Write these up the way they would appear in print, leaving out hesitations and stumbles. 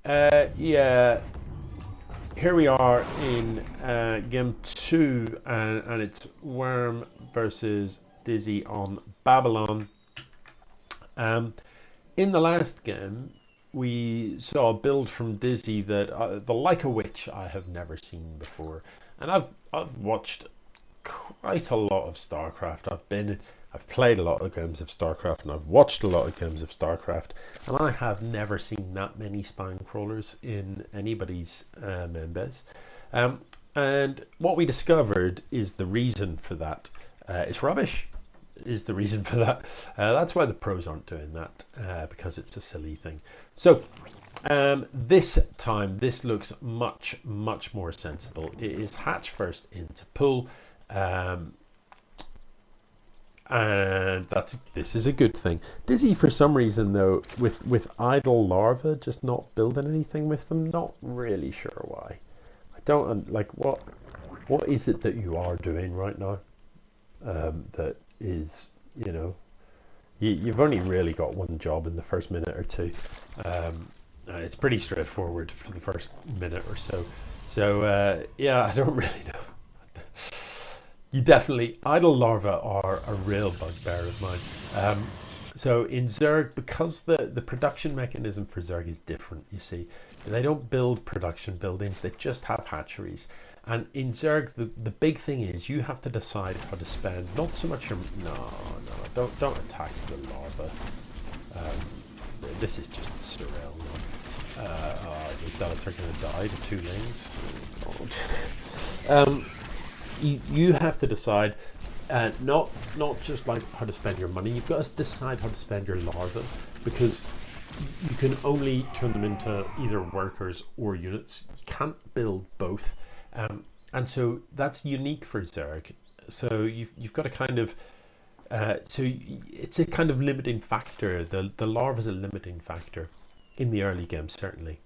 Yeah, here we are in game two, and it's Wyrm versus Dizzy on Babylon. Um, in the last game, we saw a build from Dizzy that the like of which I have never seen before, and I've watched quite a lot of StarCraft. I've played a lot of games of StarCraft, and I've watched a lot of games of StarCraft, and I have never seen that many spine crawlers in anybody's members. Um, and what we discovered is the reason for that. It's rubbish. Is the reason for that. That's why the pros aren't doing that, because it's a silly thing. So this time, this looks much more sensible. It is hatch first into pool. And this is a good thing. Dizzy, for some reason though, with idle larvae, just not building anything with them. Not really sure why. I don't like what is it that you are doing right now. That is, you've only really got one job in the first minute or two. It's pretty straightforward for the first minute or so. So yeah, I don't really know. You definitely, idle larvae are a real bugbear of mine. So in Zerg, because the production mechanism for Zerg is different, you see, they don't build production buildings, they just have hatcheries. And in Zerg, the big thing is you have to decide how to spend, not so much your, don't attack the larva. This is just surreal. The zealots are going to die to two lings. You have to decide not just like how to spend your money. You've got to decide how to spend your larvae, because you can only turn them into either workers or units. You can't build both, and so that's unique for Zerg. So you've got to kind of so it's a kind of limiting factor. The larva is a limiting factor in the early game, certainly.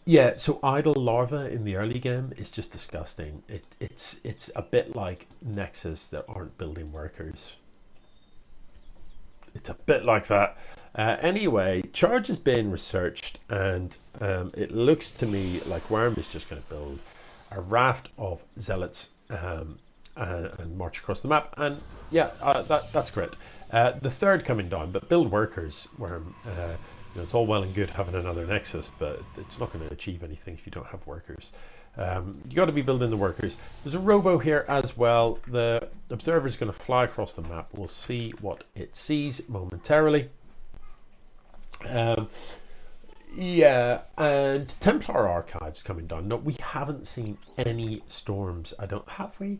Yeah, so idle larvae in the early game is just disgusting. It's a bit like Nexus that aren't building workers. It's a bit like that. Anyway, Charge is being researched, and it looks to me like Wyrm is just going to build a raft of zealots and march across the map. And yeah, that's great. The third coming down, but build workers, Wyrm. It's all well and good having another Nexus, but it's not going to achieve anything if you don't have workers. You got to be building the workers. There's a robo here as well. The observer is going to fly across the map. We'll see what it sees momentarily. Yeah, and Templar Archives coming down. No, we haven't seen any storms. Have we?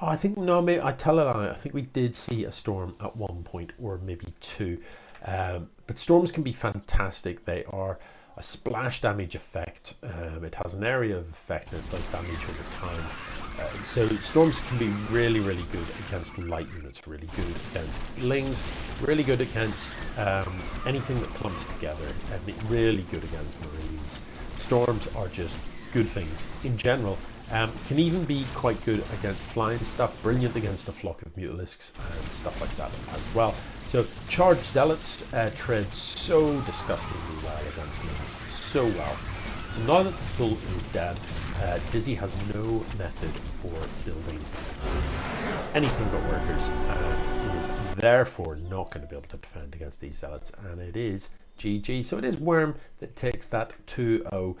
Oh, I think no. Maybe I tell it on it. I think we did see a storm at one point, or maybe two. But storms can be fantastic. They are a splash damage effect. It has an area of effect and it does damage over time. So storms can be really good against light units, really good against lings, really good against anything that clumps together, and really good against marines. Storms are just good things in general. Can even be quite good against flying stuff, brilliant against a flock of mutalisks and stuff like that as well. So Charged Zealots tread so disgustingly well against lings, so well. So now that the pool is dead, Dizzy has no method for building anything but workers, and is therefore not going to be able to defend against these Zealots, and it is GG. So it is Wyrm that takes that 2-0.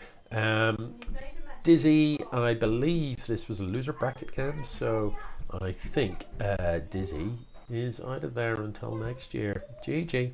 Dizzy, I believe this was a loser bracket game, so I think Dizzy is out of there until next year. GG.